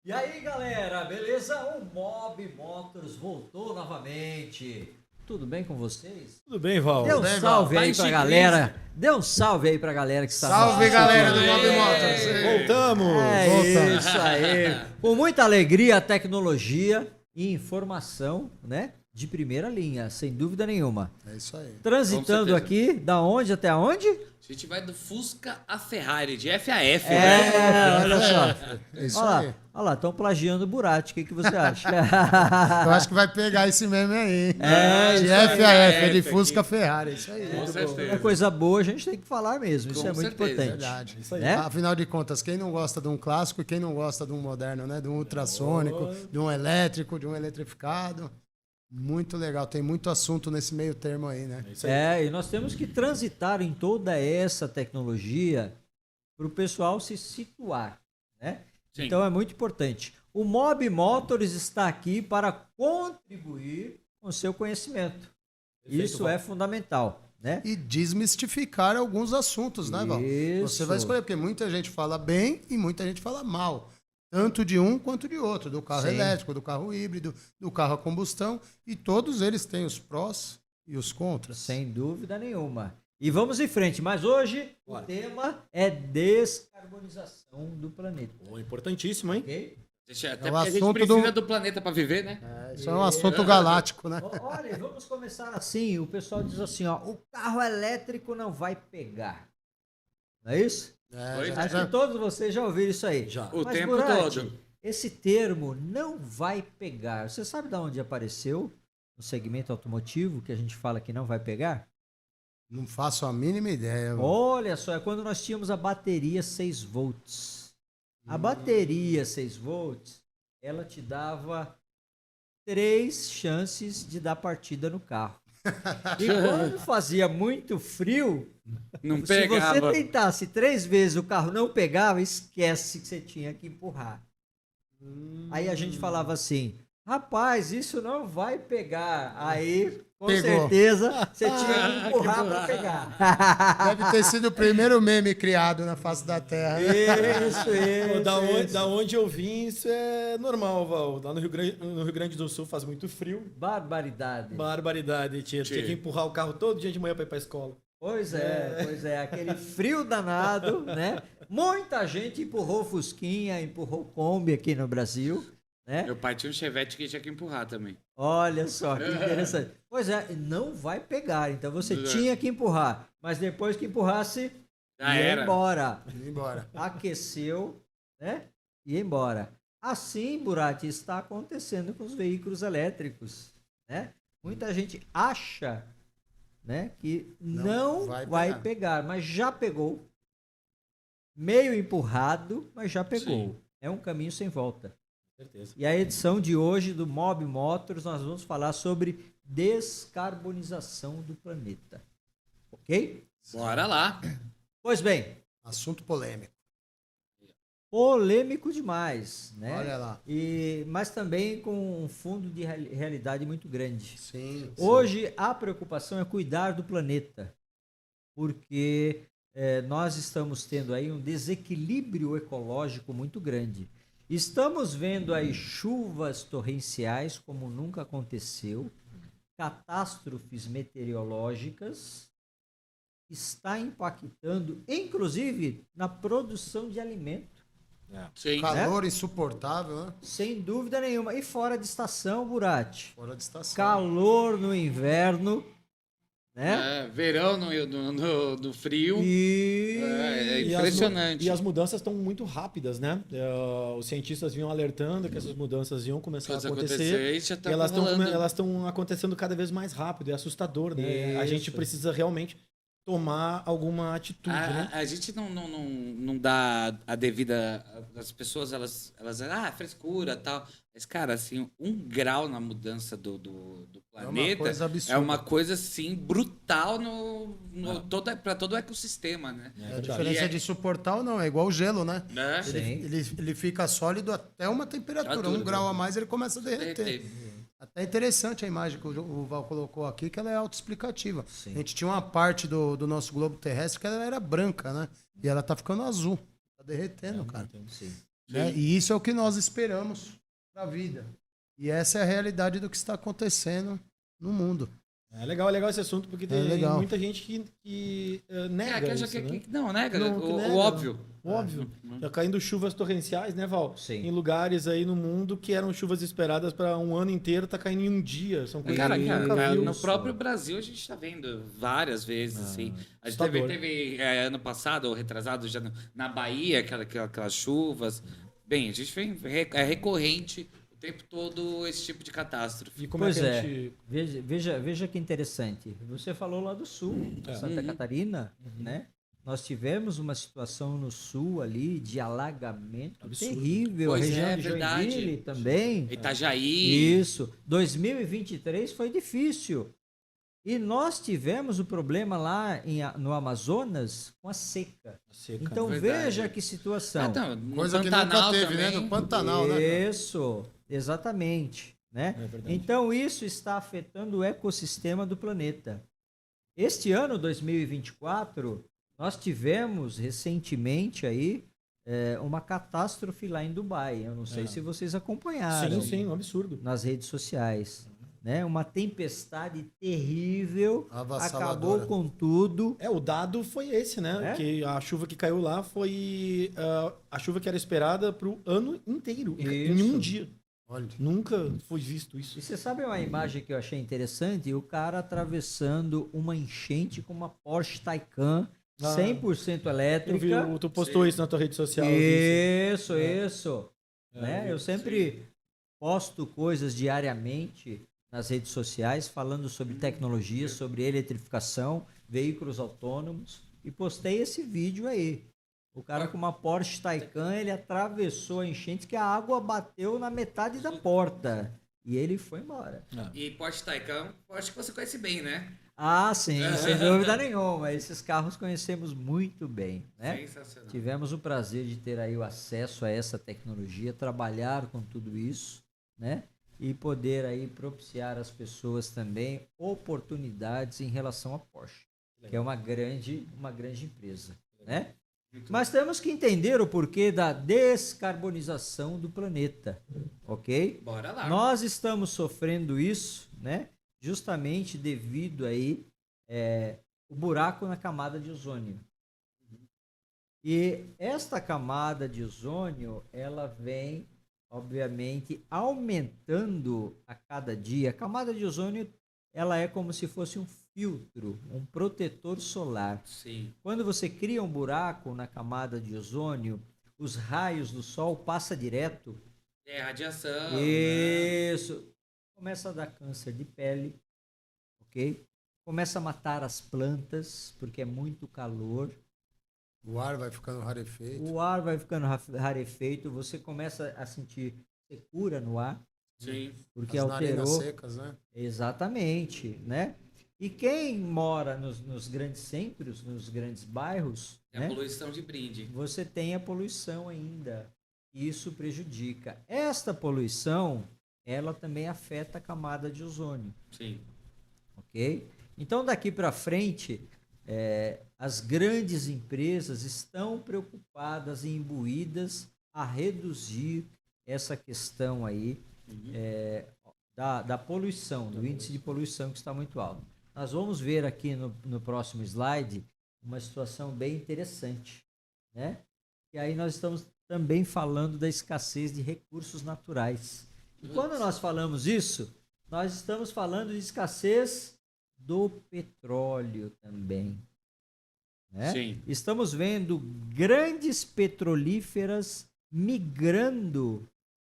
E aí, galera, beleza? O Mob Motors voltou novamente. Tudo bem com vocês? Tudo bem, Val? Dê um bem, salve Val? aí pra galera. Dê um salve aí pra galera que está Salve, galera do Mob Motors. Motors. Voltamos! É isso aí. Com muita alegria, tecnologia e informação, né? De primeira linha, sem dúvida nenhuma. É isso aí. Transitando aqui, da onde até onde? A gente vai do Fusca a Ferrari, de F a F, É, né? olha só. É isso Olha aí. lá, olha lá, estão plagiando o Buratti. O que você acha? Eu acho que vai pegar esse meme aí. É, de isso aí. FAF, ele F Fusca aqui. Ferrari. É isso aí. Com É certeza. coisa boa, a gente tem que falar mesmo. Isso Com é muito certeza. importante. Verdade. Isso aí. Né? Afinal de contas, quem não gosta de um clássico e quem não gosta de um moderno, né? De um ultrassônico, de um elétrico, de um eletrificado. Muito legal. Tem muito assunto nesse meio termo aí, né? Isso aí. É, e nós temos que transitar em toda essa tecnologia para o pessoal se situar, né? Sim. Então é muito importante. O Mob Motors está aqui para contribuir com o seu conhecimento. Perfeito, Isso Val. é fundamental, né? E desmistificar alguns assuntos, né, Val? Isso. Você vai escolher, porque muita gente fala bem e muita gente fala mal. Tanto de um quanto de outro, do carro Sim. elétrico, do carro híbrido, do carro a combustão. E todos eles têm os prós e os contras. Sem dúvida nenhuma. E vamos em frente, mas hoje Bora. o tema é descarbonização do planeta. Bom, importantíssimo, hein? Ok? Até É o porque a gente assunto precisa do- do planeta para viver, né? Isso é um assunto galáctico, né? Olha, vamos começar assim. O pessoal diz assim, ó, o carro elétrico não vai pegar. Não é isso? Pois Acho que todos vocês já ouviram isso aí. Já. O Mas, tempo Buratti, todo. esse termo não vai pegar. Você sabe de onde apareceu no segmento automotivo que a gente fala que não vai pegar? Não faço a mínima ideia. Olha só, é quando nós tínhamos a bateria 6 volts. A bateria 6 volts, ela te dava 3 chances de dar partida no carro. E quando fazia muito frio, Não se pegava. você tentasse 3 vezes o carro não pegava, esquece que você tinha que empurrar. Aí a gente falava assim, rapaz, isso não vai pegar. Aí, com Pegou. certeza, você tinha que empurrar para pegar. Deve ter sido o primeiro meme criado na face da Terra. Isso, Da onde eu vim, isso é normal, Val. Lá no Rio Grande do Sul faz muito frio. Barbaridade. Barbaridade. Tinha que empurrar o carro todo dia de manhã para ir para a escola. Pois é, aquele frio danado, né? Muita gente empurrou Fusquinha, empurrou Kombi aqui no Brasil, né? Meu pai tinha um Chevette que tinha que empurrar também. Olha só, que interessante. Pois é, não vai pegar, então você tinha que empurrar, mas depois que empurrasse, Já ia era. embora. Vamos embora. Aqueceu, né? Ia embora. Assim, Buratti, está acontecendo com os veículos elétricos, né? Muita gente acha, né, que não vai pegar, mas já pegou. Meio empurrado, mas já pegou. Sim. É um caminho sem volta. Com certeza. E a edição de hoje do Mob Motors, nós vamos falar sobre descarbonização do planeta. Ok? Bora lá. Pois bem, Assunto polêmico. polêmico demais, né? Olha lá. Mas também com um fundo de realidade muito grande. Sim. Hoje a preocupação é cuidar do planeta, porque nós estamos tendo aí um desequilíbrio ecológico muito grande. Estamos vendo aí chuvas torrenciais como nunca aconteceu, catástrofes meteorológicas, está impactando, inclusive, na produção de alimento. Sim. Calor insuportável, né? Sem dúvida nenhuma. E fora de estação, Buratti. Fora de estação. Calor no inverno, né? Verão no frio. E... É E impressionante. as mudanças estão muito rápidas, né? Os cientistas vinham alertando que essas mudanças iam começar a Coisa acontecer. e já tá E elas rolando. estão acontecendo cada vez mais rápido. É assustador, né? A Isso. gente precisa realmente tomar alguma atitude, né? A gente não dá a devida. As pessoas, elas frescura tal. Mas, cara, assim, 1 grau na mudança do planeta coisa absurda. é uma coisa, assim, brutal para todo o ecossistema, né? A diferença de suportar ou não, é igual o gelo, né? Né? Sim. Ele fica sólido até uma temperatura. Temperatura, 1 grau a mais ele começa a derreter. Derreter. Até interessante a imagem que o Val colocou aqui, que ela é autoexplicativa. Sim. A gente tinha uma parte do nosso globo terrestre que ela era branca, né? E ela tá ficando azul. Tá derretendo, cara. Sim. né? E isso é o que nós esperamos na vida. E essa é a realidade do que está acontecendo no mundo. É legal esse assunto, porque tem legal. muita gente que nega acha isso, né? não, nega. Não, que O nega. óbvio. Óbvio. Tá caindo chuvas torrenciais, né, Val? Sim. Em lugares aí no mundo que eram chuvas esperadas para um ano inteiro, tá caindo em um dia. São coisas Cara, que a gente nunca cara, viu. no próprio Brasil a gente tá vendo várias vezes, assim. A gente assustador. teve ano passado, ou retrasado, já na Bahia, aquelas chuvas. Bem, a gente vem, é recorrente o tempo todo esse tipo de catástrofe. E como Pois é que a é. gente... Veja que interessante. Você falou lá do sul, Santa Catarina, né? Nós tivemos uma situação no sul ali de alagamento Absurdo. terrível. Pois a região é, de verdade. Joinville também. Itajaí. Isso. 2023 foi difícil. E nós tivemos o problema lá no Amazonas com a seca. Seca. Então Verdade. veja que situação. Então, no Coisa que Pantanal nunca teve, né? também. No Pantanal, né? cara? Isso, exatamente. Né? É verdade. Então, isso está afetando o ecossistema do planeta. Este ano, 2024, nós tivemos recentemente aí uma catástrofe lá em Dubai. Eu não sei se vocês acompanharam Sim, um absurdo. nas redes sociais. Né? Uma tempestade terrível, Avassaladora. acabou com tudo. O dado foi esse, né? É? Que a chuva que caiu lá foi a chuva que era esperada para o ano inteiro, em Isso. um dia. Olha. Nunca foi visto isso. E você sabe uma imagem que eu achei interessante? O cara atravessando uma enchente com uma Porsche Taycan 100% Eu elétrica. vi, tu postou isso na tua rede social. eu vi Isso, isso. Né? Eu sempre posto coisas diariamente nas redes sociais falando sobre tecnologia, sobre eletrificação, veículos autônomos e postei esse vídeo aí. O cara com uma Porsche Taycan, ele atravessou a enchente que a água bateu na metade da porta e ele foi embora. E Porsche Taycan, acho que você conhece bem, né? Ah, sim, sem dúvida nenhuma. Esses carros conhecemos muito bem, né? Sensacional. Tivemos o prazer de ter aí o acesso a essa tecnologia, trabalhar com tudo isso, né? E poder aí propiciar às pessoas também oportunidades em relação à Porsche, que é uma grande empresa, né? Mas temos que entender o porquê da descarbonização do planeta, ok? Bora lá. Nós estamos sofrendo isso, né? Justamente devido aí o buraco na camada de ozônio. E esta camada de ozônio, ela vem, obviamente, aumentando a cada dia. A camada de ozônio, ela é como se fosse um filtro, um protetor solar. Sim. Quando você cria um buraco na camada de ozônio, os raios do sol passam direto. É, radiação. Né? Isso. Começa a dar câncer de pele, ok? Começa a matar as plantas, porque é muito calor. O ar vai ficando rarefeito. O ar vai ficando rarefeito, você começa a sentir secura no ar, Sim. porque As narinas alterou. secas, né? Exatamente, né? E quem mora nos grandes centros, nos grandes bairros, É né? a poluição de brinde. Você tem a poluição ainda. E isso prejudica. Esta poluição, ela também afeta a camada de ozônio, Sim. ok? Então, daqui para frente, as grandes empresas estão preocupadas e imbuídas a reduzir essa questão aí da poluição, do índice de poluição que está muito alto. Nós vamos ver aqui no próximo slide uma situação bem interessante, né? E aí nós estamos também falando da escassez de recursos naturais. E quando nós falamos isso, nós estamos falando de escassez do petróleo também. Né? Sim. Estamos vendo grandes petrolíferas migrando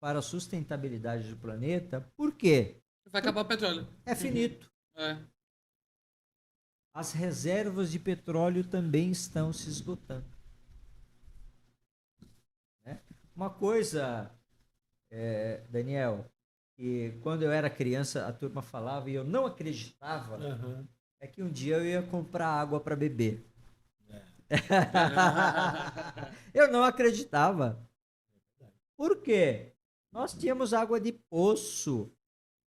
para a sustentabilidade do planeta. Por quê? Vai acabar o petróleo. É finito. É. As reservas de petróleo também estão se esgotando. Né? Uma coisa, Daniel, que quando eu era criança a turma falava e eu não acreditava, Aham. é que um dia eu ia comprar água para beber. Eu não acreditava. Por quê? Nós tínhamos água de poço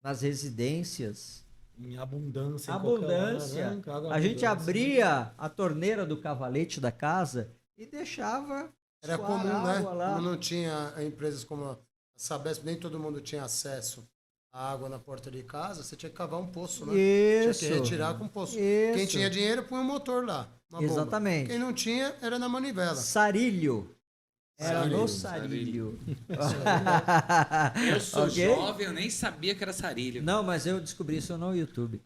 nas residências. Em abundância. em Abundância. qualquer lugar, água A gente abundância. abria a torneira do cavalete da casa e deixava Era escoar comum, né? água lá. Como não tinha empresas como a Sabesp, nem todo mundo tinha acesso à água na porta de casa, você tinha que cavar um poço, né? Isso. Tinha que retirar com poço. Isso. Quem tinha dinheiro, põe um motor lá. Uma bomba. Exatamente. Quem não tinha, era na manivela. Sarilho. Era no Sarilho. sarilho. Eu sou Ok? jovem, eu nem sabia que era sarilho. Não, mas eu descobri isso no YouTube.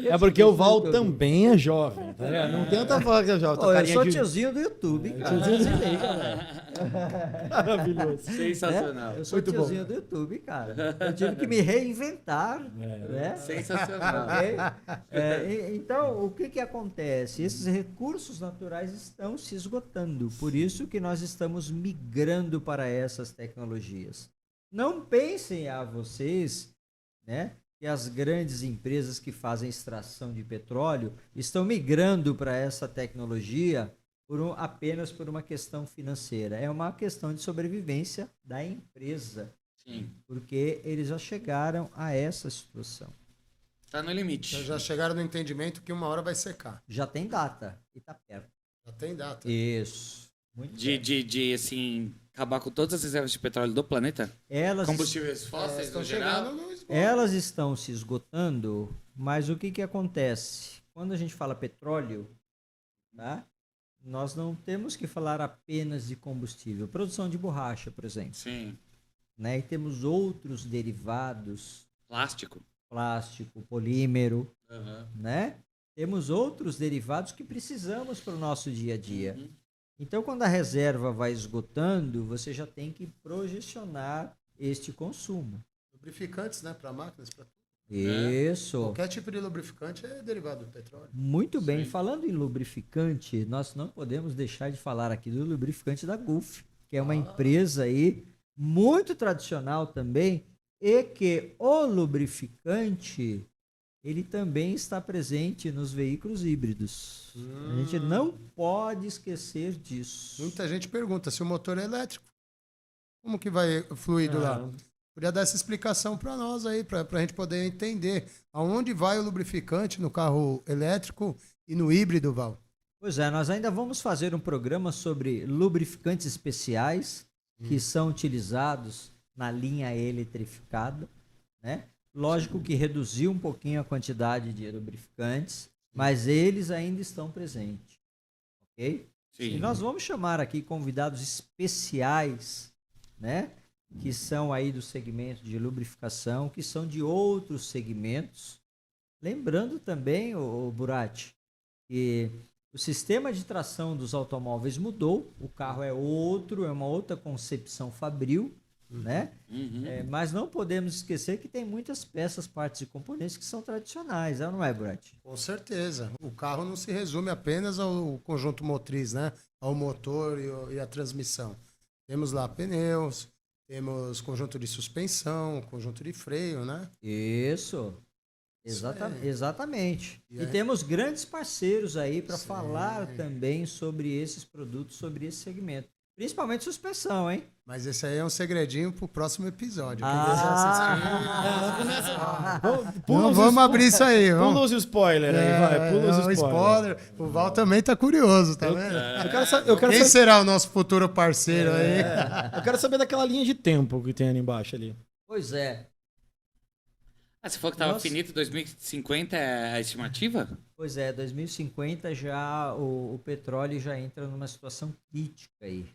É porque o Val também é jovem, tá ligado? Não tenta falar que é jovem. Pô, eu sou tiozinho do YouTube, cara. Tiozinho se liga, velho. Maravilhoso. Sensacional. Eu sou Muito bom. tiozinho do YouTube, cara. Eu tive que me reinventar, né? Sensacional. Ok? Então, o que acontece? Esses recursos naturais estão se esgotando. Por isso que nós estamos migrando para essas tecnologias. Não pensem a vocês, né, que as grandes empresas que fazem extração de petróleo estão migrando para essa tecnologia apenas por uma questão financeira. É uma questão de sobrevivência da empresa, Sim. porque eles já chegaram a essa situação. Tá no limite. Já chegaram no entendimento que uma hora vai secar. Já tem data e está perto. Já tem data. Isso. Muito De assim, acabar com todas as reservas de petróleo do planeta? Elas, Combustíveis fósseis Estão no geral? chegando no esgoto. elas estão se esgotando, mas o que acontece? Quando a gente fala petróleo, tá? Nós não temos que falar apenas de combustível. Produção de borracha, por exemplo. Sim. Né? E temos outros derivados, Plástico. plástico, polímero, Aham. né? Temos outros derivados que precisamos para o nosso dia a dia. Uhum. Então, quando a reserva vai esgotando, você já tem que projecionar este consumo. Lubrificantes, né? Para máquinas, para Isso. qualquer tipo de lubrificante é derivado do petróleo. Muito bem. Sim. Falando em lubrificante, nós não podemos deixar de falar aqui do lubrificante da Gulf, que é uma empresa aí muito tradicional também, e que o lubrificante ele também está presente nos veículos híbridos. A gente não pode esquecer disso. Muita gente pergunta se o motor é elétrico. Como que vai fluido lá? Podia dar essa explicação para nós aí, para a gente poder entender aonde vai o lubrificante no carro elétrico e no híbrido, Val. Pois é, nós ainda vamos fazer um programa sobre lubrificantes especiais que são utilizados na linha eletrificada, né? Lógico que reduziu um pouquinho a quantidade de lubrificantes, mas eles ainda estão presentes, ok? Sim. E nós vamos chamar aqui convidados especiais, né? Que são aí do segmento de lubrificação, que são de outros segmentos. Lembrando também, o Burati, que o sistema de tração dos automóveis mudou, o carro é outro, é uma outra concepção fabril, né? Uhum. Mas não podemos esquecer que tem muitas peças, partes e componentes que são tradicionais, não é, Burati? Com certeza. O carro não se resume apenas ao conjunto motriz, né? Ao motor e a transmissão. Temos lá pneus, temos conjunto de suspensão, conjunto de freio, né? Isso. Exatamente. E temos grandes parceiros aí para falar também sobre esses produtos, sobre esse segmento. Principalmente suspensão, hein? Mas esse aí é um segredinho pro próximo episódio. Não vamos abrir isso aí. Pula os spoilers aí, vai. Pula os spoilers. O Val também tá curioso, tá vendo? Eu quero Quem saber, será o nosso futuro parceiro aí? eu quero saber daquela linha de tempo que tem ali embaixo ali. Pois é. Você falou que tava Nossa. finito, 2050 é a estimativa? Pois é, 2050 já o petróleo já entra numa situação crítica aí.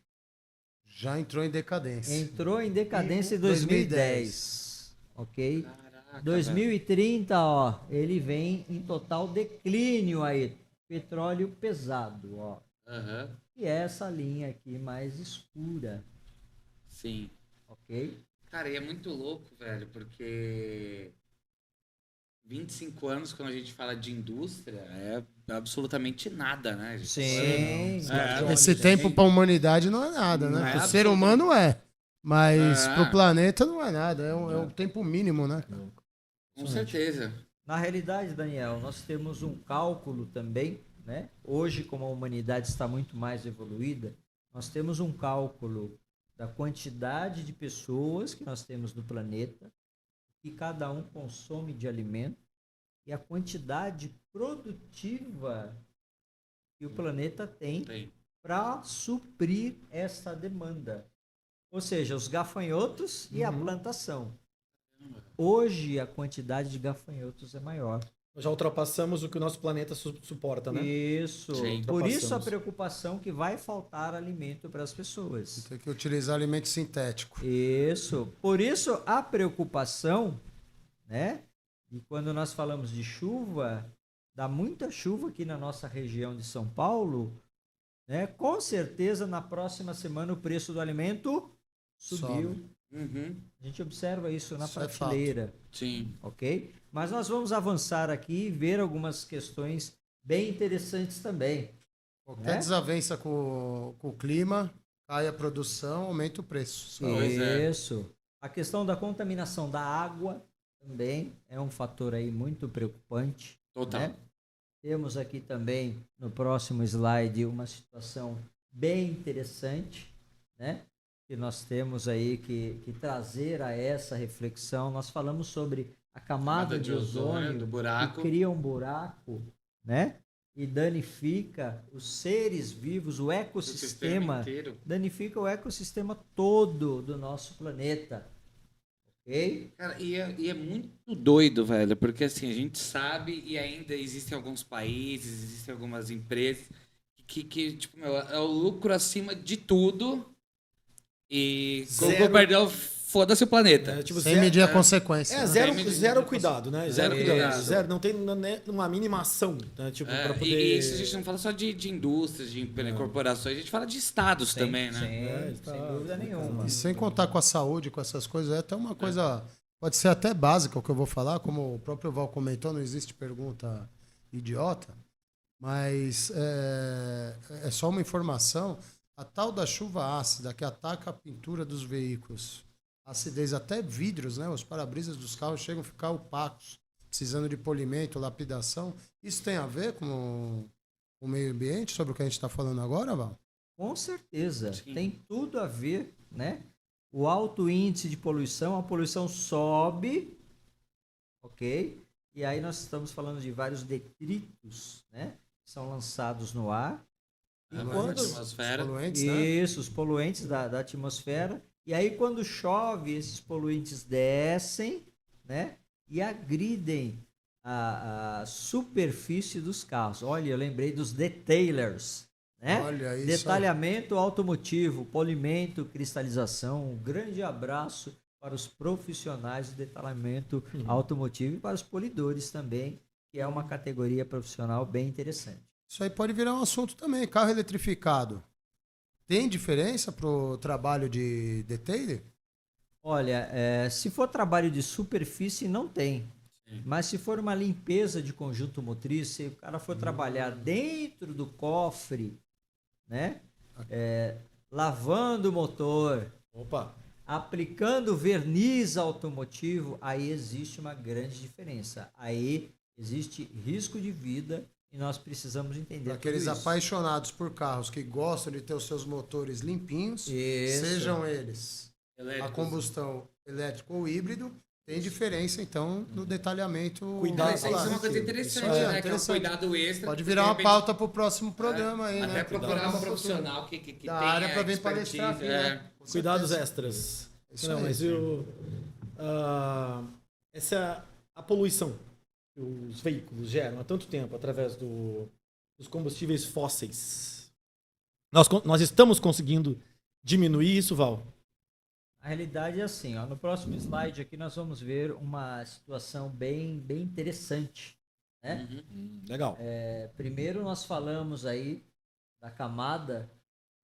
Já entrou em decadência. Entrou em decadência em 2010, ok? Caraca, 2030, ó, ele vem em total declínio aí. Petróleo pesado, ó. Aham. E é essa linha aqui mais escura, Sim. ok? Cara, e é muito louco, velho, porque 25 anos, quando a gente fala de indústria, é absolutamente nada, né? A gente Sim. Esse tempo para a humanidade não é nada, né? Não é Pro ser humano é. Mas É. pro planeta não é nada. É um tempo mínimo, né? Com certeza. Na realidade, Daniel, nós temos um cálculo também, né? Hoje, como a humanidade está muito mais evoluída, nós temos um cálculo da quantidade de pessoas que nós temos no planeta, que cada um consome de alimento, e a quantidade produtiva que o planeta tem Tem. para suprir essa demanda. Ou seja, os gafanhotos e a plantação. Hoje a quantidade de gafanhotos é maior. Já ultrapassamos o que o nosso planeta suporta, né? Isso. Sim. Por isso a Ultrapassamos. preocupação que vai faltar alimento para as pessoas. Tem que utilizar alimento sintético. Isso. Por isso a preocupação, né? E quando nós falamos de chuva, dá muita chuva aqui na nossa região de São Paulo, né? Com certeza na próxima semana o preço do alimento subiu. Sobe. Uhum. A gente observa isso na Isso é prateleira, Sim. ok? Mas nós vamos avançar aqui e ver algumas questões bem interessantes também. Qualquer Né? desavença com o clima, cai a produção, aumenta o preço. Pois é. Isso. A questão da contaminação da água também é um fator aí muito preocupante. Total. Né? Temos aqui também no próximo slide uma situação bem interessante, né? Que nós temos aí que trazer a essa reflexão. Nós falamos sobre a camada de ozônio do buraco. que cria um buraco, né? E danifica os seres vivos, o O ecossistema, inteiro. danifica o ecossistema todo do nosso planeta. Ok? Cara, e é muito doido, velho, porque assim, a gente sabe e ainda existem alguns países, existem algumas empresas que tipo, meu, é o lucro acima de tudo e, Zero. com perdão, foda-se o planeta. É, tipo, Sem medir a consequência. É, né? zero, Sem medir zero a cuidado, né? Zero Zero cuidado. cuidado. Zero, não tem uma mínima ação, né? Tipo, É, pra poder... e isso a gente não fala só de indústrias, de corporações, a gente fala de estados também, né? Sem, tá sem dúvida nenhuma. E sem contar com a saúde, com essas coisas, é até uma coisa, pode ser até básica o que eu vou falar, como o próprio Val comentou, não existe pergunta idiota, mas é só uma informação, a tal da chuva ácida que ataca a pintura dos veículos, acidez até vidros, né? Os para-brisas dos carros chegam a ficar opacos, precisando de polimento, lapidação. Isso tem a ver com o meio ambiente, sobre o que a gente está falando agora, Val? Com certeza. Sim. Tem tudo a ver, né? O alto índice de poluição, a poluição sobe, ok? E aí nós estamos falando de vários detritos, né? Que são lançados no ar. E É, quando- a atmosfera. Poluentes, né? Isso, os poluentes da atmosfera. E aí, quando chove, esses poluentes descem, né? E agridem a superfície dos carros. Olha, eu lembrei dos detailers, né? Olha isso. Detalhamento automotivo, polimento, cristalização. Um grande abraço para os profissionais de detalhamento automotivo e para os polidores também, que é uma categoria profissional bem interessante. Isso aí pode virar um assunto também. Carro eletrificado. Tem diferença para o trabalho de detailer? Olha, se for trabalho de superfície, não tem. Sim. Mas se for uma limpeza de conjunto motriz, se o cara for trabalhar dentro do cofre, né? Lavando o motor, Opa, aplicando verniz automotivo, aí existe uma grande diferença. Aí existe risco de vida e nós precisamos entender Para aqueles tudo isso. apaixonados por carros que gostam de ter os seus motores limpinhos, Isso. sejam eles a Elétricos. combustão elétrico ou híbrido, tem diferença, então, no detalhamento. Cuidado. Isso é uma coisa interessante, Isso é né? Que é um interessante. cuidado extra. Pode porque, virar de uma repente, pauta para o próximo programa aí, até né? procurar Programa um futuro. profissional que Da tem área a para vir expertise, palestrar aqui, é. né? Com cuidados certeza. extras. Isso Não, aí. mas essa a poluição que os veículos geram há tanto tempo através dos combustíveis fósseis. Nós estamos conseguindo diminuir isso, Val? A realidade é assim, ó, no próximo slide aqui nós vamos ver uma situação bem interessante, né? Legal. Primeiro nós falamos aí da camada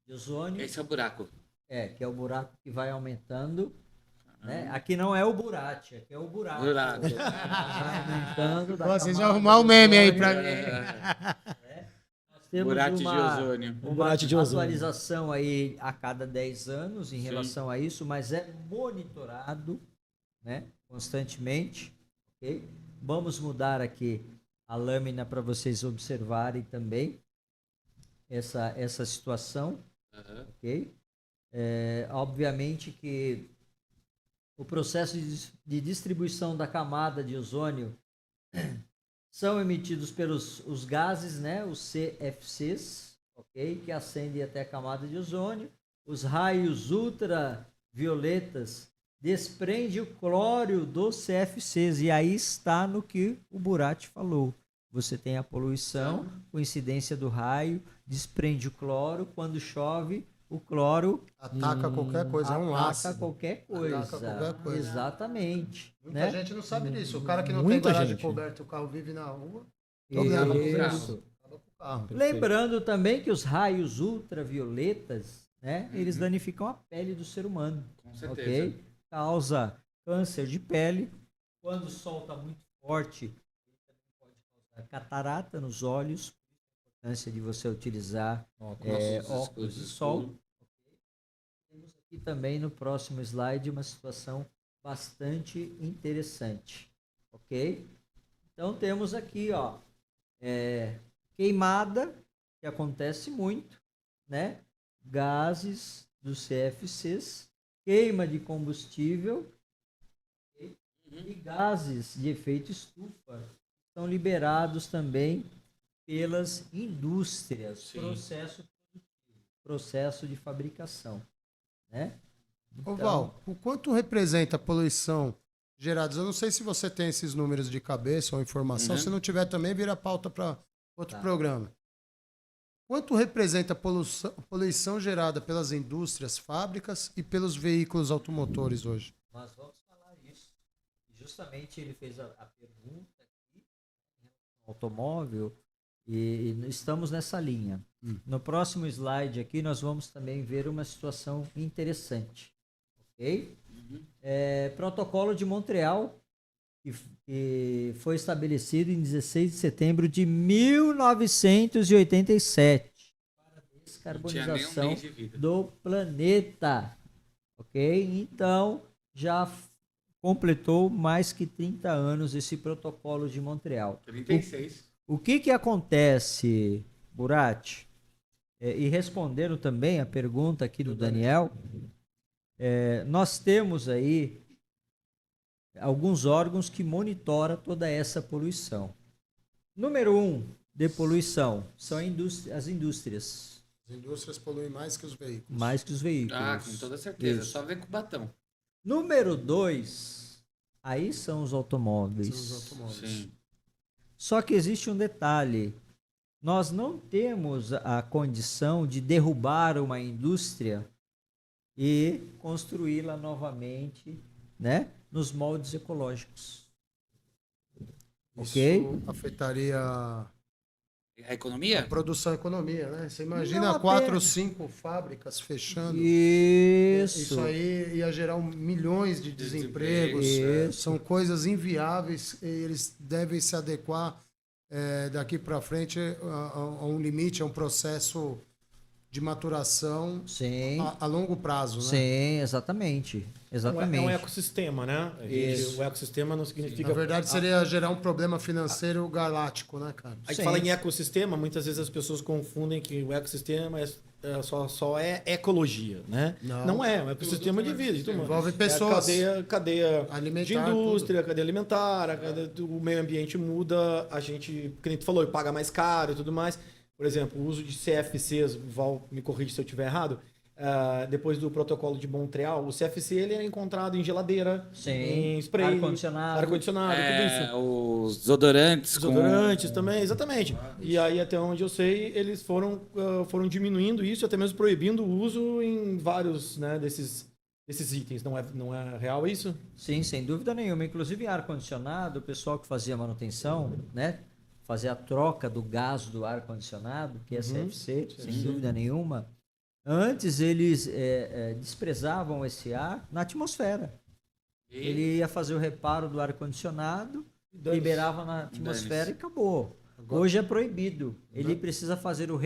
de ozônio, Esse é o buraco. que é o buraco que vai aumentando, né? Aqui não é o burate, aqui é o buraco. Buraco. Vai aumentando da Vocês vão camada arrumar o de meme aí ozônio. pra mim. Nós temos Burate de uma, ozônio. uma Burate de ozônio. atualização aí a cada 10 anos em Sim. relação a isso, mas é monitorado, né, constantemente, ok? Vamos mudar aqui a lâmina para vocês observarem também essa situação, Aham. ok? Obviamente que o processo de distribuição da camada de ozônio são emitidos pelos os gases, né, os CFCs, ok, que ascendem até a camada de ozônio. Os raios ultravioletas desprende o cloro dos CFCs, e aí está no que o Burati falou. Você tem a poluição, coincidência do raio, desprende o cloro, quando chove, o cloro Ataca qualquer coisa, é um ataca ácido. qualquer coisa. Ataca qualquer coisa. Exatamente. Muita né? gente não sabe disso. O cara que não Muita tem garagem gente. coberta, o carro vive na rua, Problema com o Isso. carro. acaba com o carro. Lembrando também que os raios ultravioletas, né, eles danificam a pele do ser humano. Com certeza. Ok? Causa câncer de pele. Quando o sol está muito forte, ele também pode causar catarata nos olhos. A importância de você utilizar óculos de sol. Temos aqui também no próximo slide uma situação bastante interessante. Ok? Então temos aqui, ó, queimada, que acontece muito, né? Gases dos CFCs, queima de combustível, okay? E gases de efeito estufa são liberados também pelas indústrias, Sim. processo de fabricação, né? Ô Val, o quanto representa a poluição gerada? Eu não sei se você tem esses números de cabeça ou informação. Se não tiver também, vira pauta para outro programa. Quanto representa a poluição gerada pelas indústrias, fábricas e pelos veículos automotores hoje? Nós vamos falar isso. Justamente ele fez a pergunta aqui, automóvel, e estamos nessa linha. No próximo slide aqui nós vamos também ver uma situação interessante. Ok? Protocolo de Montreal, que foi estabelecido em 16 de setembro de 1987 para a descarbonização mês de vida. do planeta. Ok? Então, já completou mais que 30 anos esse protocolo de Montreal. 36. O que acontece, Burati? E respondendo também a pergunta aqui do Daniel, nós temos aí alguns órgãos que monitoram toda essa poluição. Número 1 de poluição são as indústrias. As indústrias poluem mais que os veículos. Mais que os veículos. Ah, com toda certeza. Isso. Só ver com o batão. Número 2, aí são os automóveis. São os automóveis. Sim. Só que existe um detalhe. Nós não temos a condição de derrubar uma indústria e construí-la novamente, né, nos moldes ecológicos. Ok? Isso afetaria A a economia? produção e a economia, né? Você imagina Não 4 ou apenas. 5 fábricas fechando. Isso. Isso aí ia gerar milhões de desempregos. Isso. São coisas inviáveis e eles devem se adequar daqui para frente a um limite, a um processo de maturação Sim. a longo prazo, né? Sim, exatamente. Exatamente. É um ecossistema, né? Isso. O ecossistema não significa... Na verdade, seria gerar um problema financeiro galáctico, né, cara? A gente Sim. fala em ecossistema, muitas vezes as pessoas confundem que o ecossistema só é ecologia, né? Não. é um ecossistema de vida. Então, Envolve pessoas. Cadeia Alimentar, de indústria, cadeia alimentar, o meio ambiente muda, a gente, como tu falou, paga mais caro e tudo mais. Por exemplo, o uso de CFCs, Val, me corrige se eu estiver errado, depois do protocolo de Montreal, o CFC ele é encontrado em geladeira, Sim. em spray, Ar-condicionado. tudo isso. Os desodorantes. Desodorantes também, exatamente. E aí, até onde eu sei, eles foram diminuindo isso, até mesmo proibindo o uso em vários, né, desses itens. Não é real isso? Sim, sem dúvida nenhuma. Inclusive, em ar-condicionado, o pessoal que fazia manutenção, né? Fazia a troca do gás do ar-condicionado, que é CFC, sem dúvida nenhuma. Antes, eles desprezavam esse ar na atmosfera. Ele ia fazer o reparo do ar-condicionado, liberava na atmosfera e acabou. Hoje é proibido. Ele precisa fazer o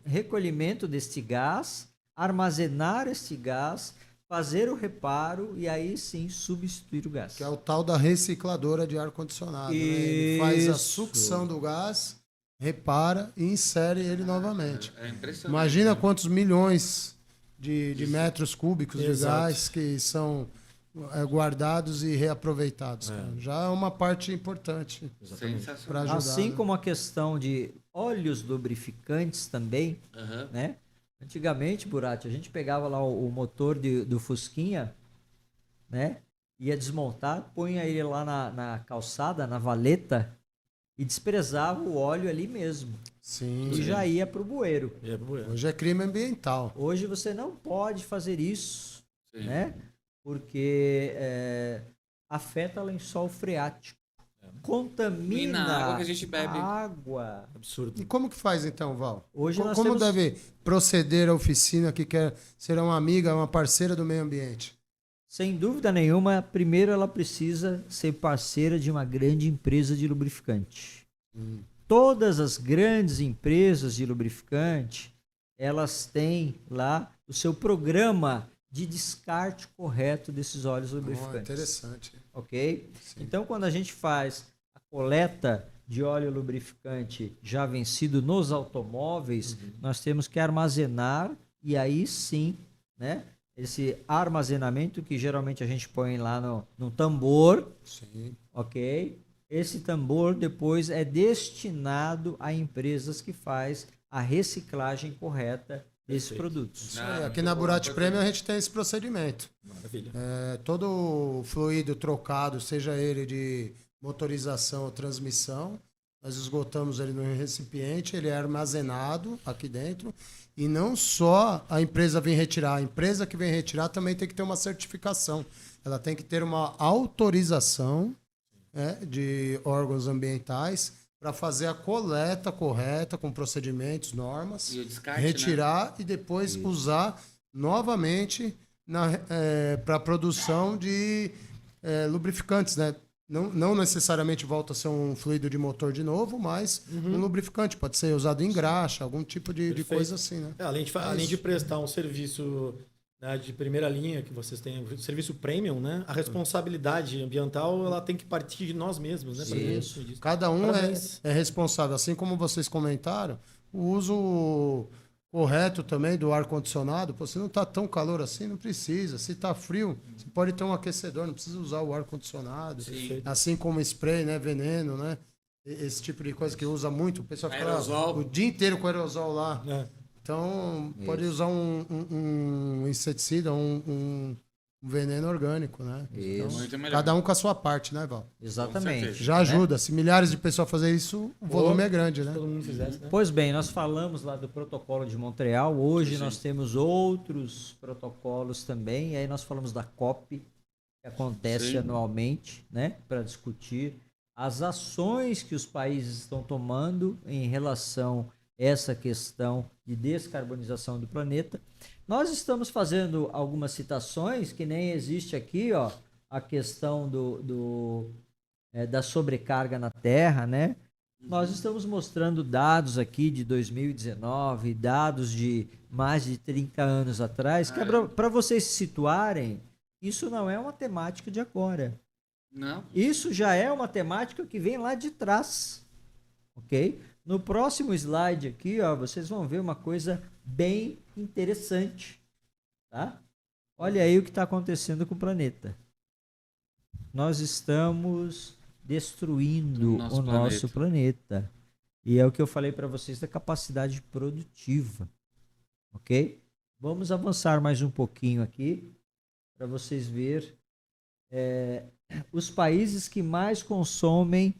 recolhimento deste gás, armazenar este gás, fazer o reparo e aí sim substituir o gás. Que é o tal da recicladora de ar-condicionado. Né? Ele faz a Isso. sucção do gás, repara e insere ele novamente. É impressionante. Imagina quantos milhões de metros cúbicos de Exato. gás que são guardados e reaproveitados. Cara. Já é uma parte importante para Sensacional. ajudar. Assim né? como a questão de óleos lubrificantes também, Aham. né? Antigamente, Burati, a gente pegava lá o motor do Fusquinha, né? Ia desmontar, punha ele lá na calçada, na valeta, e desprezava o óleo ali mesmo. Sim. E já ia para o bueiro. Hoje é crime ambiental. Hoje você não pode fazer isso, Sim. né? Porque afeta lençol freático. Contamina a água que a gente bebe. a água. Absurdo. E como que faz então, Val? Hoje nós Como temos- deve proceder a oficina que quer ser uma amiga, uma parceira do meio ambiente? Sem dúvida nenhuma, primeiro ela precisa ser parceira de uma grande empresa de lubrificante. Todas as grandes empresas de lubrificante, elas têm lá o seu programa de descarte correto desses óleos lubrificantes. Interessante. Ok? Sim. Então, quando a gente faz a coleta de óleo lubrificante já vencido nos automóveis, nós temos que armazenar e aí sim, né? Esse armazenamento que geralmente a gente põe lá no tambor, Sim. ok? Esse tambor depois é destinado a empresas que faz a reciclagem correta desses Perfeito. produtos. Isso Ah, aí. Aqui muito na bom, Burati importante. Premium a gente tem esse procedimento. Maravilha. Todo o fluido trocado, seja ele de motorização ou transmissão, nós esgotamos ele no recipiente, ele é armazenado aqui dentro. E não só a empresa vem retirar, a empresa que vem retirar também tem que ter uma certificação. Ela tem que ter uma autorização, né, de órgãos ambientais para fazer a coleta correta, com procedimentos, normas, E o descarte, retirar e depois usar novamente para a produção de lubrificantes, né? Não necessariamente volta a ser um fluido de motor de novo, mas um lubrificante. Pode ser usado em graxa, algum tipo de Perfeito. coisa assim, né? Além de prestar um serviço, né, de primeira linha que vocês têm, um serviço premium, né? A responsabilidade ambiental ela tem que partir de nós mesmos, né? Isso. Disso. Cada um Parabéns. é responsável. Assim como vocês comentaram, o uso correto também do ar-condicionado. Pô, se não está tão calor assim, não precisa. Se está frio, você pode ter um aquecedor, não precisa usar o ar-condicionado. Sim. Assim como spray, né? Veneno, né? Esse tipo de coisa que usa muito. O pessoal fica lá Aerosol. o dia inteiro com aerosol lá. É. Então, pode usar um inseticida, um veneno orgânico, né? Isso. Então, Muito melhor. cada um com a sua parte, né, Val? Exatamente. certeza. Já ajuda. Se milhares de pessoas fazerem isso, o volume é grande, né? Se todo mundo fizesse, né? Pois bem, nós falamos lá do protocolo de Montreal. Hoje Sim. nós temos outros protocolos também. E aí nós falamos da COP, que acontece Sim. anualmente, né, para discutir as ações que os países estão tomando em relação a essa questão de descarbonização do planeta. Nós estamos fazendo algumas citações, que nem existe aqui, ó, a questão da sobrecarga na Terra, né? Nós estamos mostrando dados aqui de 2019, dados de mais de 30 anos atrás, que é para vocês se situarem, isso não é uma temática de agora. Não? Isso já é uma temática que vem lá de trás, ok? No próximo slide aqui, ó, vocês vão ver uma coisa bem interessante, tá? Olha aí o que está acontecendo com o planeta. Nós estamos destruindo o nosso planeta. E é o que eu falei para vocês da capacidade produtiva, ok? Vamos avançar mais um pouquinho aqui para vocês verem os países que mais consomem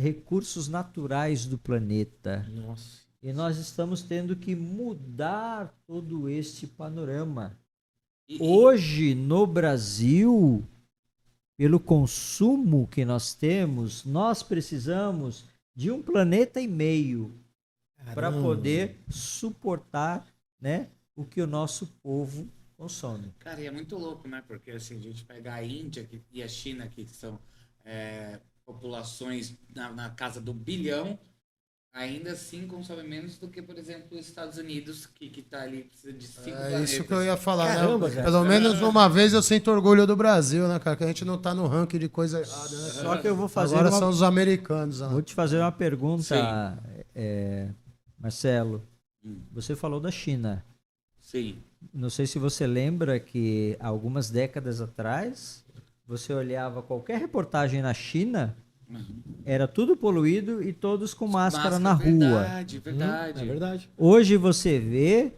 recursos naturais do planeta. Nossa. E nós estamos tendo que mudar todo este panorama. Hoje, no Brasil, pelo consumo que nós temos, nós precisamos de 1,5 planeta para poder suportar, né, o que o nosso povo consome. Cara, e é muito louco, né? Porque assim, a gente pega a Índia e a China, que são populações na casa do bilhão, ainda assim consome menos do que, por exemplo, os Estados Unidos, que tá ali, precisa de 5 É isso que eu ia falar, Caramba, né? cara. Pelo menos uma vez eu sinto orgulho do Brasil, né, cara? Que a gente não tá no ranking de coisa errada, né? Só que eu vou fazer Agora são os americanos. Né? Vou te fazer uma pergunta, Marcelo. Você falou da China. Sim. Não sei se você lembra que algumas décadas atrás, você olhava qualquer reportagem na China, era tudo poluído e todos com máscara na rua. Verdade, verdade. É verdade. Hoje você vê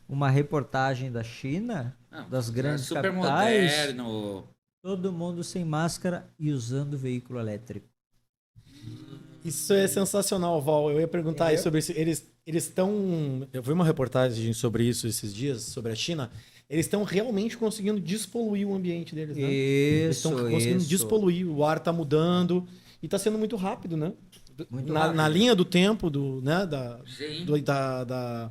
uma reportagem da China, Não, das é grandes super capitais, moderno. todo mundo sem máscara e usando veículo elétrico. Isso é sensacional, Val. Eu ia perguntar aí sobre isso. Eles estão. Eu vi uma reportagem sobre isso esses dias, sobre a China. Eles estão realmente conseguindo despoluir o ambiente deles, né? Eles estão conseguindo despoluir. O ar está mudando e está sendo muito rápido, né? Muito na, rápido. na linha do tempo né? Sim. Da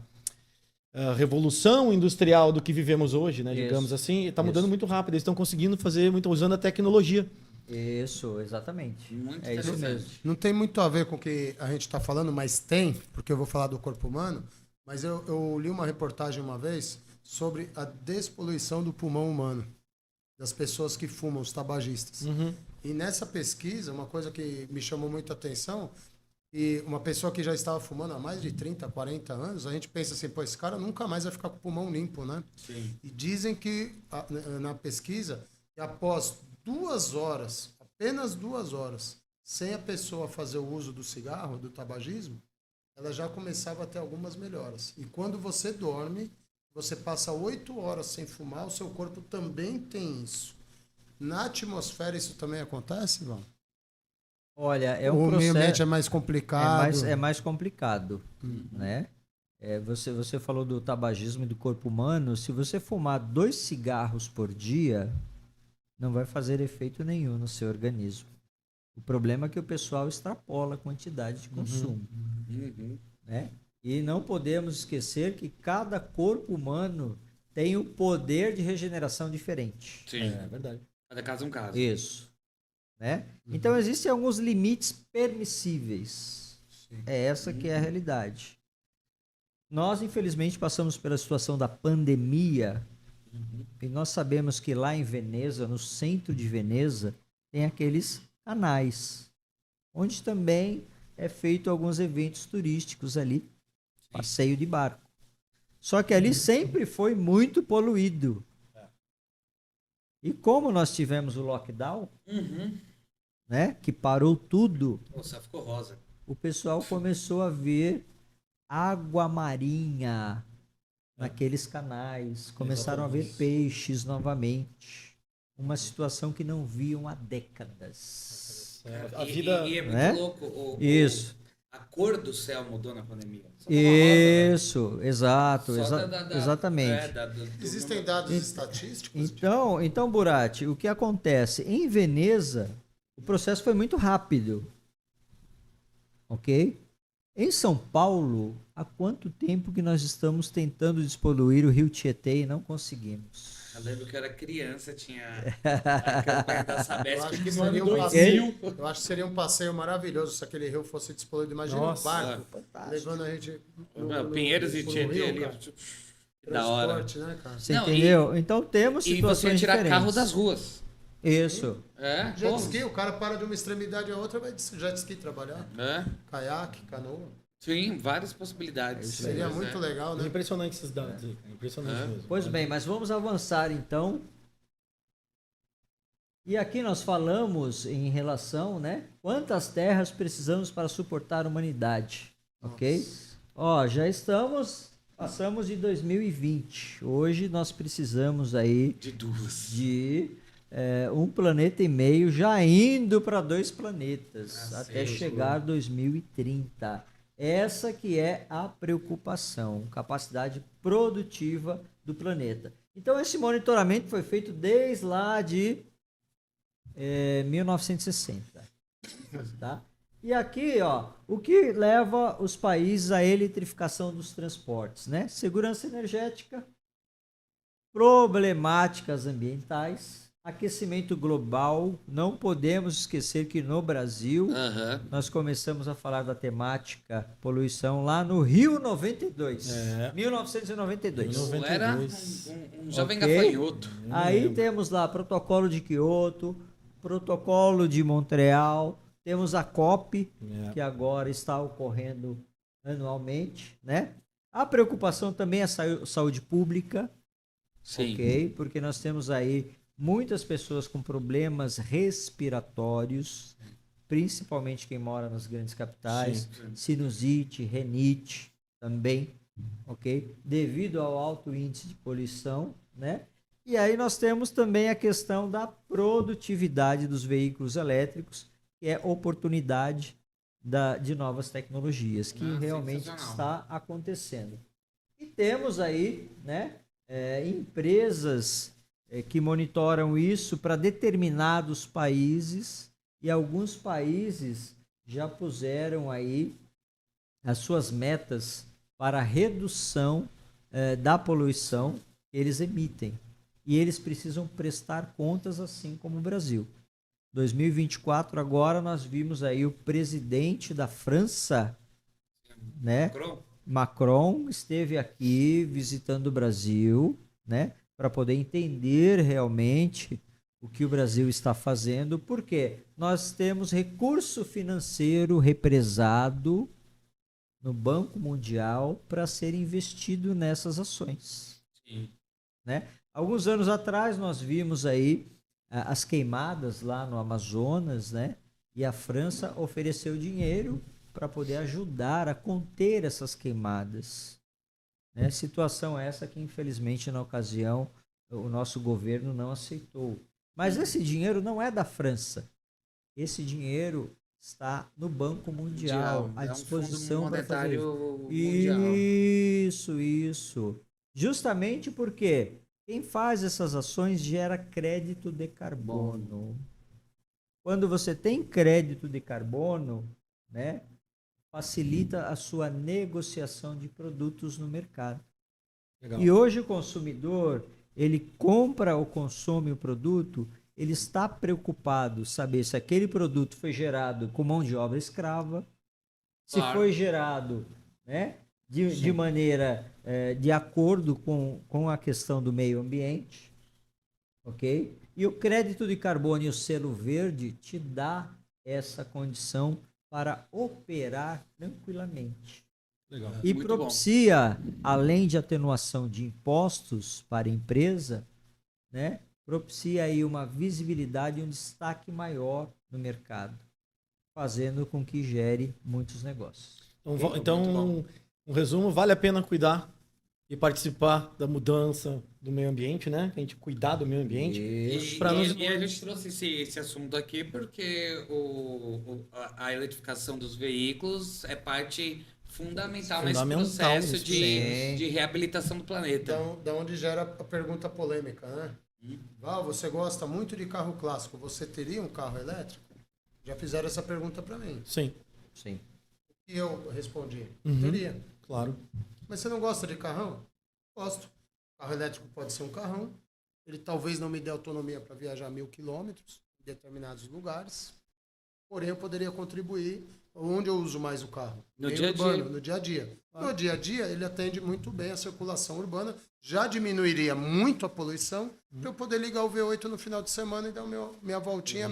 revolução industrial do que vivemos hoje, né? Isso. Digamos assim, está mudando Isso. muito rápido. Eles estão conseguindo fazer muito usando a tecnologia. Isso, exatamente. Muito É isso interessante. mesmo. Não tem muito a ver com o que a gente está falando, mas tem, porque eu vou falar do corpo humano. Mas eu li uma reportagem uma vez sobre a despoluição do pulmão humano, das pessoas que fumam, os tabagistas. E nessa pesquisa, uma coisa que me chamou muita atenção, e uma pessoa que já estava fumando há mais de 30, 40 anos, a gente pensa assim, pô, esse cara nunca mais vai ficar com o pulmão limpo, né? Sim. E dizem que, na pesquisa, que após 2 horas, apenas 2 horas, sem a pessoa fazer o uso do cigarro, do tabagismo, ela já começava a ter algumas melhoras. E quando você dorme, você passa 8 horas sem fumar, o seu corpo também tem isso. Na atmosfera isso também acontece, Val? Olha, é um O meio ambiente processo... é mais complicado. É mais complicado, né? Você falou do tabagismo e do corpo humano. Se você fumar 2 cigarros por dia, não vai fazer efeito nenhum no seu organismo. O problema é que o pessoal extrapola a quantidade de consumo, né? E não podemos esquecer que cada corpo humano tem um poder de regeneração diferente. Sim. É verdade. Cada caso é um caso. Isso. Né? Então existem alguns limites permissíveis. É essa que é a realidade. Nós, infelizmente, passamos pela situação da pandemia e nós sabemos que lá em Veneza, no centro de Veneza, tem aqueles canais, onde também é feito alguns eventos turísticos ali, passeio de barco. Só que ali sempre foi muito poluído. E como nós tivemos o lockdown, né, que parou tudo, Nossa, ficou rosa. o pessoal começou a ver água marinha naqueles canais, começaram a ver peixes novamente. Uma situação que não viam há décadas. A E- vida. e é muito né? louco. Isso. A cor do céu mudou na pandemia. Só tava rosa, né? Isso, exato, Só exatamente. Existem dados estatísticos? Então, Burati, o que acontece? Em Veneza, o processo foi muito rápido. Ok? Em São Paulo, há quanto tempo que nós estamos tentando despoluir o Rio Tietê e não conseguimos? Eu lembro que eu era criança, tinha a campanha da Eu Sabesp acho que que seria um mandou passeio, eu acho que seria um passeio maravilhoso se aquele rio fosse despoluído. Imagina Nossa, um barco levando a gente Pinheiros e por um Tietê rio, ali. cara. Da hora. Transporte, né, cara? Você Não, entendeu? Então temos E você situações tirar diferentes. carro das ruas. Isso. É? Jet Pô. ski, o cara para de uma extremidade a outra, vai de jet ski trabalhar. É? Caiaque, canoa. Sim, várias possibilidades. Seria Mas, muito é. legal, né? Impressionante esses dados aí. Impressionante mesmo. Pois bem, mas vamos avançar então. E aqui nós falamos em relação, né? Quantas terras precisamos para suportar a humanidade? Ok? Ó, já passamos de 2020. Hoje nós precisamos aí De duas. de 1,5 planeta, já indo para 2 planetas, até chegar 2030. Essa que é a preocupação, capacidade produtiva do planeta. Então esse monitoramento foi feito desde lá de 1960. Tá? E aqui, ó, o que leva os países à eletrificação dos transportes, né? Segurança energética, problemáticas ambientais, aquecimento global. Não podemos esquecer que no Brasil Aham. nós começamos a falar da temática poluição lá no Rio 92, 1992. Eu era 92. um jovem Ok. gafanhoto. Aí temos lá protocolo de Quioto, protocolo de Montreal, temos a COP, que agora está ocorrendo anualmente, né? A preocupação também é a saúde pública, Sim. ok? Porque nós temos aí muitas pessoas com problemas respiratórios, principalmente quem mora nas grandes capitais, sinusite, renite também, ok? Devido ao alto índice de poluição, né? E aí nós temos também a questão da produtividade dos veículos elétricos, que é oportunidade de novas tecnologias, que realmente sensacional. está acontecendo. E temos aí, né, empresas que monitoram isso para determinados países, e alguns países já puseram aí as suas metas para a redução da poluição que eles emitem. E eles precisam prestar contas, assim como o Brasil. 2024, agora nós vimos aí o presidente da França, né? Macron esteve aqui visitando o Brasil, né? Para poder entender realmente o que o Brasil está fazendo, porque nós temos recurso financeiro represado no Banco Mundial para ser investido nessas ações. Sim. Né? Alguns anos atrás nós vimos aí as queimadas lá no Amazonas, né? E a França ofereceu dinheiro para poder ajudar a conter essas queimadas. Né? Situação essa que, infelizmente, na ocasião, o nosso governo não aceitou. Mas esse dinheiro não é da França. Esse dinheiro está no Banco Mundial, à disposição para fazer isso. Isso. Justamente porque quem faz essas ações gera crédito de carbono. Quando você tem crédito de carbono, né, facilita a sua negociação de produtos no mercado. Legal. E hoje o consumidor, ele compra ou consome o produto, ele está preocupado em saber se aquele produto foi gerado com mão de obra escrava, se foi gerado, né, de maneira de acordo com a questão do meio ambiente, ok? E o crédito de carbono e o selo verde te dá essa condição para operar tranquilamente. Legal. E muito propicia, além de atenuação de impostos para a empresa, né, propicia aí uma visibilidade e um destaque maior no mercado, fazendo com que gere muitos negócios. Então um resumo, vale a pena cuidar e participar da mudança do meio ambiente, né? A gente cuidar do meio ambiente. E a gente trouxe esse assunto aqui porque a eletrificação dos veículos é parte fundamental nesse processo de reabilitação do planeta. Então, da onde gera a pergunta polêmica, né? Val, você gosta muito de carro clássico, você teria um carro elétrico? Já fizeram essa pergunta para mim. Sim. E eu respondi, teria. Claro. Mas você não gosta de carrão? Gosto. Carro elétrico pode ser um carrão. Ele talvez não me dê autonomia para viajar 1000 quilômetros em determinados lugares. Porém, eu poderia contribuir. Onde eu uso mais o carro? No dia a dia. No dia a dia. No dia a dia, ele atende muito bem a circulação urbana. Já diminuiria muito a poluição para eu poder ligar o V8 no final de semana e dar minha voltinha,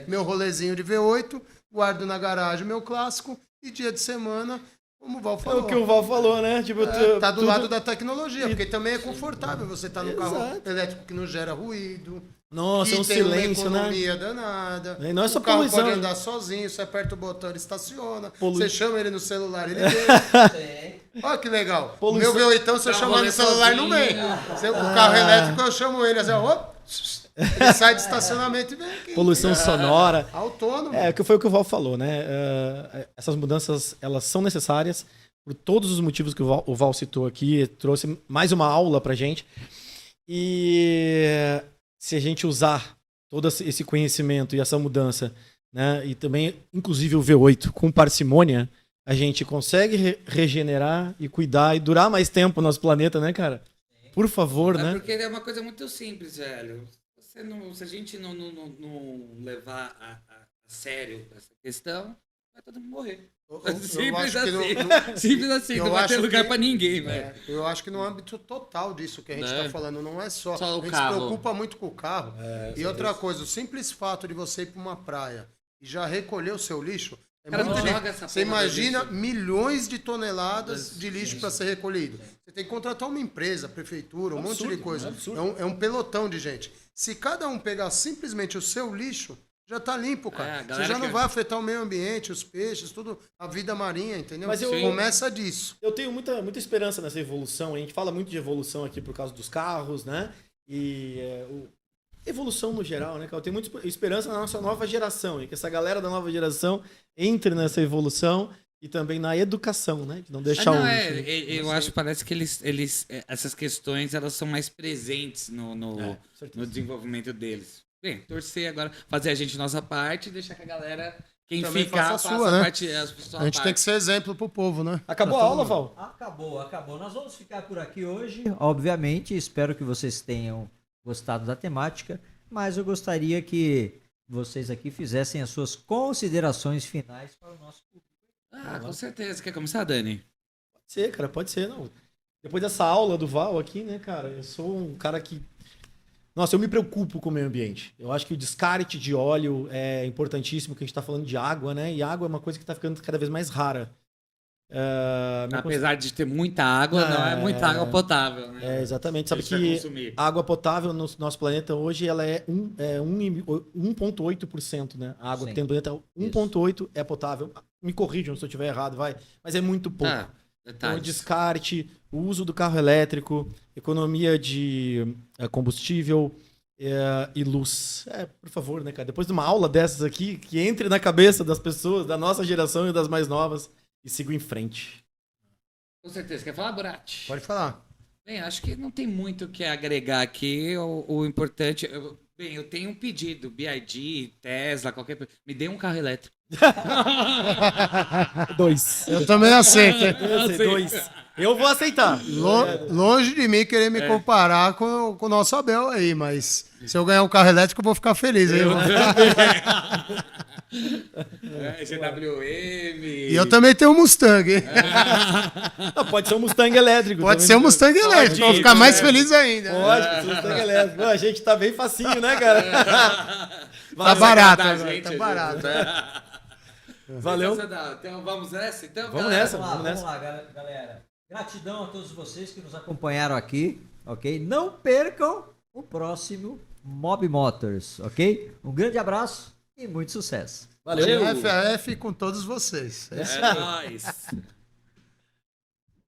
meu rolezinho de V8. Guardo na garagem meu clássico. E dia de semana... Como o Val falou. É o que o Val falou, né? Tipo, tá do lado da tecnologia, porque também é confortável você tá no carro elétrico que não gera ruído. Nossa, é um tem silêncio, uma economia danada. E não é só o carro poluição, pode andar sozinho, você aperta o botão, ele estaciona. Polui... Você chama ele no celular, ele vem. Olha que legal. Poluição... Meu V8, você chama no celular, não vem. O carro elétrico, eu chamo ele assim, ele sai de estacionamento e vem aqui. Poluição sonora. Autônomo. Que foi o que o Val falou, né? Essas mudanças, elas são necessárias por todos os motivos que o Val citou aqui. Trouxe mais uma aula pra gente. E se a gente usar todo esse conhecimento e essa mudança, né? E também, inclusive, o V8 com parcimônia, a gente consegue regenerar e cuidar e durar mais tempo no nosso planeta, né, cara? Por favor, né? Porque é uma coisa muito simples, velho. Se a gente não levar a sério essa questão, vai todo mundo morrer. Simples assim, não vai ter lugar pra ninguém, velho. Eu acho que no âmbito total disso que a gente tá falando, não é só o a gente carro. se preocupa muito com o carro. E outra coisa, o simples fato de você ir pra uma praia e já recolher o seu lixo É Cara, muito não lixo. joga essa Você porra da imagina lixo. milhões de toneladas Das- de lixo sim. para ser recolhido. Você tem que contratar uma empresa, a prefeitura, um monte de Absurdo, coisa. absurdo. É um pelotão de gente. Se cada um pegar simplesmente o seu lixo, já tá limpo, É, cara. a Você galera já não que- vai afetar o meio ambiente, os peixes, tudo, a vida marinha, entendeu? Mas eu- Começa disso. Eu tenho muita esperança nessa evolução. A gente fala muito de evolução aqui por causa dos carros, né? E evolução no geral, né, cara? Eu tenho muita esperança na nossa nova geração, e que essa galera da nova geração entre nessa evolução e também na educação, né? De não deixar não, o é, lixo, eu acho que parece que essas questões elas são mais presentes certeza. no desenvolvimento deles. Bem, torcer agora, fazer a gente nossa parte e deixar que a galera, quem Também ficar, faça a sua, né? a sua A gente tem parte. que ser exemplo pro povo, né? Acabou Pra a todo aula, mundo. Val? Acabou. Nós vamos ficar por aqui hoje. Obviamente, espero que vocês tenham gostado da temática, mas eu gostaria que vocês aqui fizessem as suas considerações finais para o nosso público. Ah, com certeza. Quer começar, Dani? Pode ser, cara, pode ser, não. Depois dessa aula do Val aqui, né, cara, eu sou um cara que... Nossa, eu me preocupo com o meio ambiente. Eu acho que o descarte de óleo é importantíssimo, que a gente tá falando de água, né? E água é uma coisa que tá ficando cada vez mais rara. Apesar de ter muita água, não é muita água potável, né? Exatamente. Sabe Isso vai que consumir. a água potável no nosso planeta hoje ela é 1,8%, né? A água Sim. que tem no planeta 1,8% é potável. Me corrijam se eu estiver errado, vai. Mas é muito pouco. Tá, Então, o detalhes. descarte, o uso do carro elétrico, economia de combustível e luz. Por favor, né, cara? Depois de uma aula dessas aqui, que entre na cabeça das pessoas, da nossa geração e das mais novas, e sigo em frente. Com certeza. Quer falar, Borat? Pode falar. Bem, acho que não tem muito o que agregar aqui. O importante... Bem, eu tenho um pedido. BYD, Tesla, qualquer coisa. Me dê um carro elétrico. 2. Eu também aceito. hein? Dois. Eu vou aceitar. Longe de mim querer me comparar com o nosso Abel aí, mas se eu ganhar um carro elétrico, eu vou ficar feliz. Hein? GWM. E eu também tenho um Mustang. Hein? Não, pode ser um Mustang elétrico. Pode também. ser um Mustang elétrico, eu vou ficar mais feliz ainda. Pode ser um Mustang elétrico. Pô, a gente tá bem facinho, né, cara? Tá barato, agradar a agora, gente, tá gente. barato. Valeu. Então vamos nessa? Então, Vamos galera? nessa. Vamos lá, galera. Gratidão a todos vocês que nos acompanharam aqui, ok? Não percam o próximo Mob Motors, ok? Um grande abraço e muito sucesso. Valeu. FAF com todos vocês. É nóis.